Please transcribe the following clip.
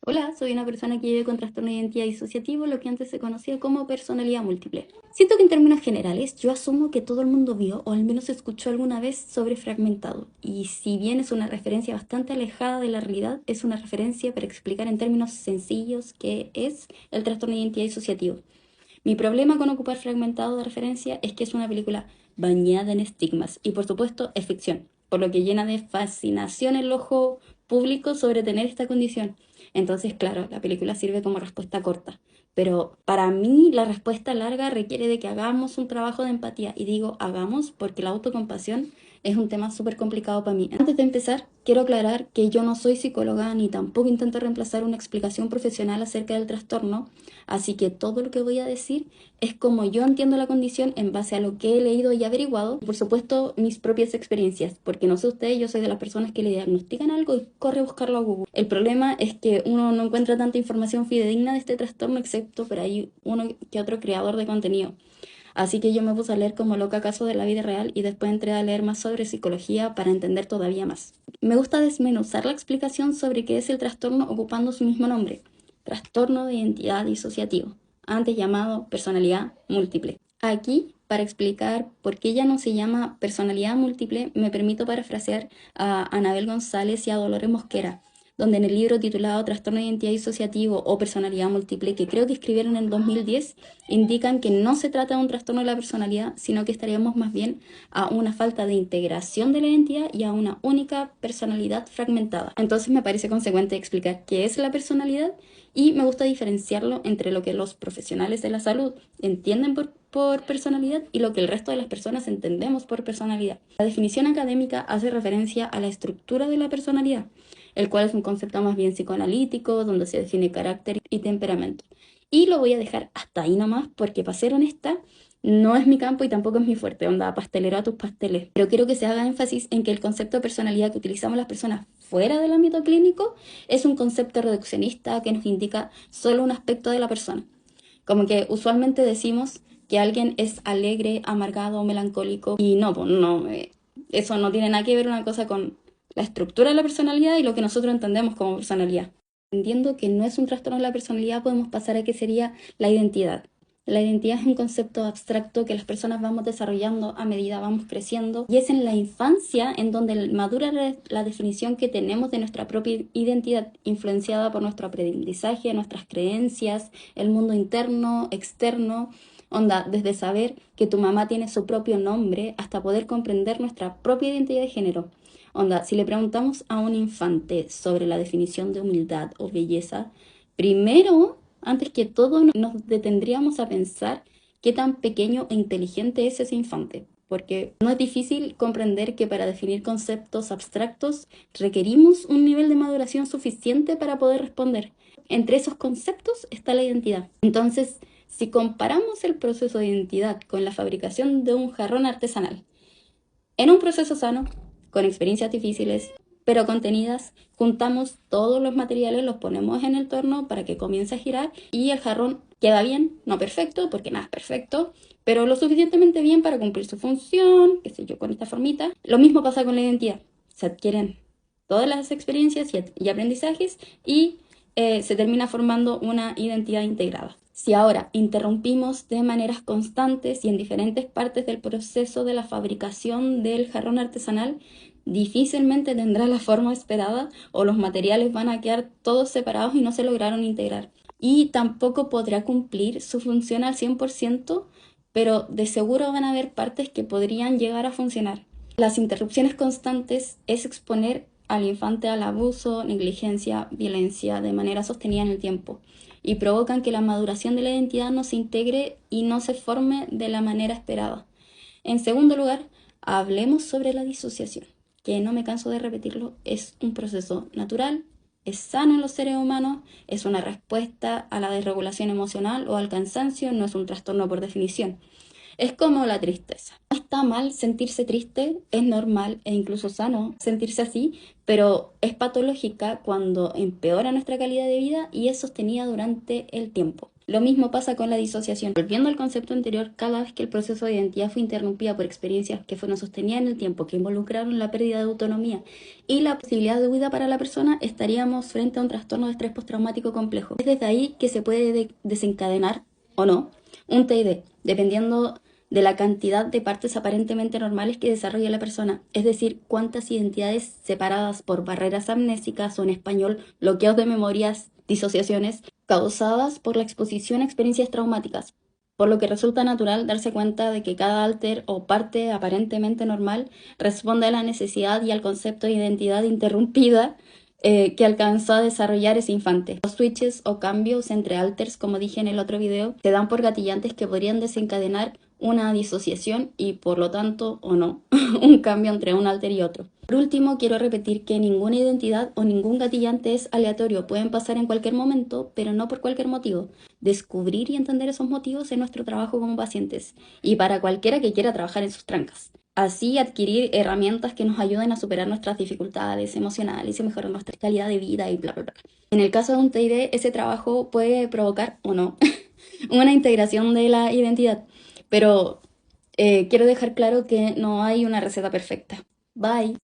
Hola, soy una persona que vive con trastorno de identidad disociativo, lo que antes se conocía como personalidad múltiple. Siento que en términos generales yo asumo que todo el mundo vio o al menos escuchó alguna vez sobre fragmentado, y si bien es una referencia bastante alejada de la realidad, es una referencia para explicar en términos sencillos qué es el trastorno de identidad disociativo. Mi problema con ocupar fragmentado de referencia es que es una película bañada en estigmas y por supuesto es ficción, por lo que llena de fascinación el ojo público sobre tener esta condición. Entonces, claro, la película sirve como respuesta corta, pero para mí la respuesta larga requiere de que hagamos un trabajo de empatía, y digo hagamos porque la autocompasión es un tema súper complicado para mí. Antes de empezar, quiero aclarar que yo no soy psicóloga ni tampoco intento reemplazar una explicación profesional acerca del trastorno, así que todo lo que voy a decir es como yo entiendo la condición en base a lo que he leído y averiguado, y por supuesto mis propias experiencias, porque no sé ustedes, yo soy de las personas que le diagnostican algo y corre a buscarlo a Google. El problema es que uno no encuentra tanta información fidedigna de este trastorno excepto por ahí uno que otro creador de contenido. Así que yo me puse a leer como loca casos de la vida real y después entré a leer más sobre psicología para entender todavía más. Me gusta desmenuzar la explicación sobre qué es el trastorno ocupando su mismo nombre: trastorno de identidad disociativo, antes llamado personalidad múltiple. Aquí, para explicar por qué ya no se llama personalidad múltiple, me permito parafrasear a Anabel González y a Dolores Mosquera, donde en el libro titulado Trastorno de identidad disociativo o personalidad múltiple, que creo que escribieron en el 2010, indican que no se trata de un trastorno de la personalidad, sino que estaríamos más bien a una falta de integración de la identidad y a una única personalidad fragmentada. Entonces me parece consecuente explicar qué es la personalidad, y me gusta diferenciarlo entre lo que los profesionales de la salud entienden por personalidad y lo que el resto de las personas entendemos por personalidad. La definición académica hace referencia a la estructura de la personalidad, el cual es un concepto más bien psicoanalítico, donde se define carácter y temperamento. Y lo voy a dejar hasta ahí nomás, porque para ser honesta, no es mi campo y tampoco es mi fuerte, onda pastelero a tus pasteles. Pero quiero que se haga énfasis en que el concepto de personalidad que utilizamos las personas fuera del ámbito clínico es un concepto reduccionista que nos indica solo un aspecto de la persona. Como que usualmente decimos que alguien es alegre, amargado o melancólico, y no, pues no, eso no tiene nada que ver una cosa con la estructura de la personalidad y lo que nosotros entendemos como personalidad. Entendiendo que no es un trastorno de la personalidad, podemos pasar a qué sería la identidad. La identidad es un concepto abstracto que las personas vamos desarrollando a medida vamos creciendo, y es en la infancia en donde madura la definición que tenemos de nuestra propia identidad, influenciada por nuestro aprendizaje, nuestras creencias, el mundo interno, externo. Onda, desde saber que tu mamá tiene su propio nombre hasta poder comprender nuestra propia identidad de género. Onda, si le preguntamos a un infante sobre la definición de humildad o belleza, primero, antes que todo, nos detendríamos a pensar qué tan pequeño e inteligente es ese infante. Porque no es difícil comprender que para definir conceptos abstractos requerimos un nivel de maduración suficiente para poder responder. Entre esos conceptos está la identidad. Entonces, si comparamos el proceso de identidad con la fabricación de un jarrón artesanal, en un proceso sano, con experiencias difíciles, pero contenidas, juntamos todos los materiales, los ponemos en el torno para que comience a girar y el jarrón queda bien, no perfecto, porque nada es perfecto, pero lo suficientemente bien para cumplir su función, qué sé yo, con esta formita. Lo mismo pasa con la identidad. Se adquieren todas las experiencias y aprendizajes, y se termina formando una identidad integrada. Si ahora interrumpimos de maneras constantes y en diferentes partes del proceso de la fabricación del jarrón artesanal, difícilmente tendrá la forma esperada, o los materiales van a quedar todos separados y no se lograron integrar. Y tampoco podrá cumplir su función al 100%, pero de seguro van a haber partes que podrían llegar a funcionar. Las interrupciones constantes es exponer al infante al abuso, negligencia, violencia de manera sostenida en el tiempo, y provocan que la maduración de la identidad no se integre y no se forme de la manera esperada. En segundo lugar, hablemos sobre la disociación, que no me canso de repetirlo, es un proceso natural, es sano en los seres humanos, es una respuesta a la desregulación emocional o al cansancio, no es un trastorno por definición. Es como la tristeza. No está mal sentirse triste, es normal e incluso sano sentirse así, pero es patológica cuando empeora nuestra calidad de vida y es sostenida durante el tiempo. Lo mismo pasa con la disociación. Volviendo al concepto anterior, cada vez que el proceso de identidad fue interrumpida por experiencias que fueron sostenidas en el tiempo, que involucraron la pérdida de autonomía y la posibilidad de huida para la persona, estaríamos frente a un trastorno de estrés postraumático complejo. Es desde ahí que se puede desencadenar o no un TID, dependiendo de la cantidad de partes aparentemente normales que desarrolla la persona, es decir, cuántas identidades separadas por barreras amnésicas o en español bloqueos de memorias, disociaciones, causadas por la exposición a experiencias traumáticas, por lo que resulta natural darse cuenta de que cada alter o parte aparentemente normal responde a la necesidad y al concepto de identidad interrumpida que alcanzó a desarrollar ese infante. Los switches o cambios entre alters, como dije en el otro video, se dan por gatillantes que podrían desencadenar una disociación y por lo tanto, o no, un cambio entre un alter y otro. Por último, quiero repetir que ninguna identidad o ningún gatillante es aleatorio, pueden pasar en cualquier momento, pero no por cualquier motivo. Descubrir y entender esos motivos es nuestro trabajo como pacientes y para cualquiera que quiera trabajar en sus trancas. Así adquirir herramientas que nos ayuden a superar nuestras dificultades emocionales y mejorar nuestra calidad de vida y bla, bla, bla. En el caso de un TID, ese trabajo puede provocar o no una integración de la identidad, pero quiero dejar claro que no hay una receta perfecta. Bye.